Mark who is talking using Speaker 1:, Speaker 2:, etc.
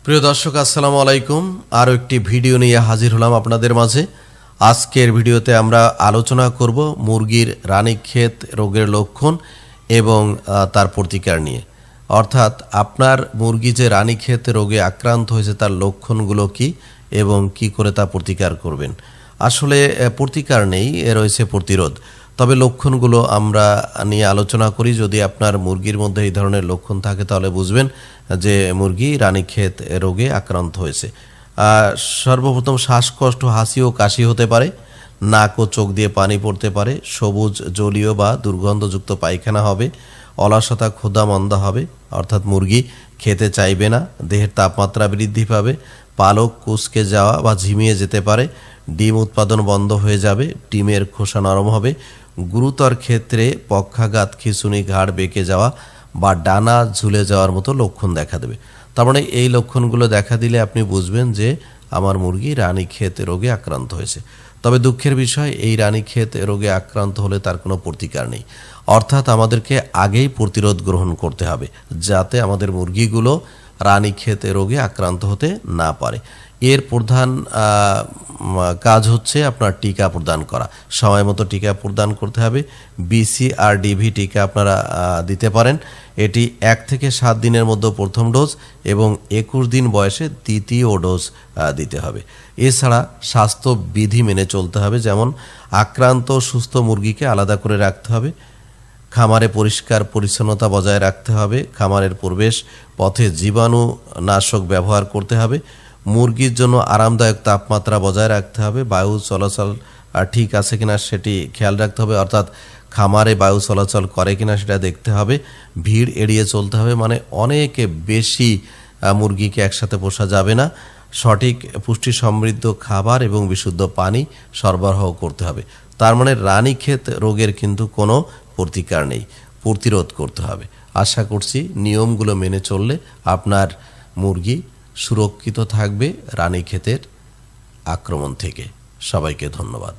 Speaker 1: প্রিয় দর্শক আসসালামু আলাইকুম। আরও একটি ভিডিও নিয়ে হাজির হলাম আপনাদের মাঝে। আজকের ভিডিওতে আমরা আলোচনা করব মুরগির রানীক্ষেত রোগের লক্ষণ এবং তার প্রতিকার নিয়ে। অর্থাৎ আপনার মুরগি যে রানীক্ষেত রোগে আক্রান্ত হয়েছে তার লক্ষণগুলো কি এবং কি করে তা প্রতিকার করবেন। আসলে প্রতিকার নেই, রয়েছে প্রতিরোধ। তবে লক্ষণগুলো আমরা নিয়ে আলোচনা করি। যদি আপনার মুরগির মধ্যে এই ধরনের লক্ষণ থাকে তাহলে বুঝবেন যে মুরগি রানীক্ষেত রোগে আক্রান্ত হয়েছে। সর্বপ্রথম শ্বাসকষ্ট, হাসি ও কাশি হতে পারে, নাক ও চোখ দিয়ে পানি পড়তে পারে, সবুজ জলীয় বা দুর্গন্ধযুক্ত পায়খানা হবে, অলসতা, ক্ষুধা মন্দা হবে, অর্থাৎ মুরগি খেতে চাইবে না, দেহের তাপমাত্রা বৃদ্ধি পাবে, পালক কুঁচকে যাওয়া বা ঝিমিয়ে যেতে পারে, ডিম উৎপাদন বন্ধ হয়ে যাবে, ডিমের খোসা নরম হবে, গুরুতর ক্ষেত্রে পক্ষাঘাত, খিঁচুনি, ঘাড় বেঁকে যাওয়া বা ডানা ঝুলে যাওয়ার মতো লক্ষণ দেখা দেবে। তার মানে এই লক্ষণগুলো দেখা দিলে আপনি বুঝবেন যে আমার মুরগি রানীক্ষেত রোগে আক্রান্ত হয়েছে। তবে দুঃখের বিষয়, এই রানীক্ষেত রোগে আক্রান্ত হলে তার কোনো প্রতিকার নেই। অর্থাৎ আমাদেরকে আগেই প্রতিরোধ গ্রহণ করতে হবে যাতে আমাদের মুরগিগুলো রানীক্ষেত রোগে আক্রান্ত হতে না পারে। এর প্রধান কাজ হচ্ছে আপনার টিকা প্রদান করা। সময় মতো টিকা প্রদান করতে হবে। BCRDV টিকা আপনারা দিতে পারেন। এটি 1 থেকে 7 দিনের মধ্যে প্রথম ডোজ এবং 21 দিন বয়সে দ্বিতীয় ডোজ দিতে হবে। এছাড়া স্বাস্থ্যবিধি মেনে চলতে হবে, যেমন আক্রান্ত সুস্থ মুরগিকে আলাদা করে রাখতে হবে, খামারে পরিষ্কার পরিচ্ছন্নতা বজায় রাখতে হবে, খামারের প্রবেশ পথে জীবাণুনাশক ব্যবহার করতে হবে, মুরগির জন্য আরামদায়ক তাপমাত্রা বজায় রাখতে হবে, বায়ু চলাচল ঠিক আছে কিনা সেটি খেয়াল রাখতে হবে, অর্থাৎ খামারে বায়ু চলাচল করে কিনা সেটা দেখতে হবে, ভিড় এড়িয়ে চলতে হবে, মানে অনেক বেশি মুরগিকে একসাথে পোষা যাবে না, সঠিক পুষ্টি সমৃদ্ধ খাবার এবং বিশুদ্ধ পানি সরবরাহ করতে হবে। তার মানে রানীক্ষেত রোগের কিন্তু কোনো প্রতিকার নেই, প্রতিরোধ করতে হবে। আশা করছি নিয়মগুলো মেনে চললে আপনার মুরগি সুরক্ষিত থাকবে রানীক্ষেতের আক্রমণ থেকে। সবাইকে ধন্যবাদ।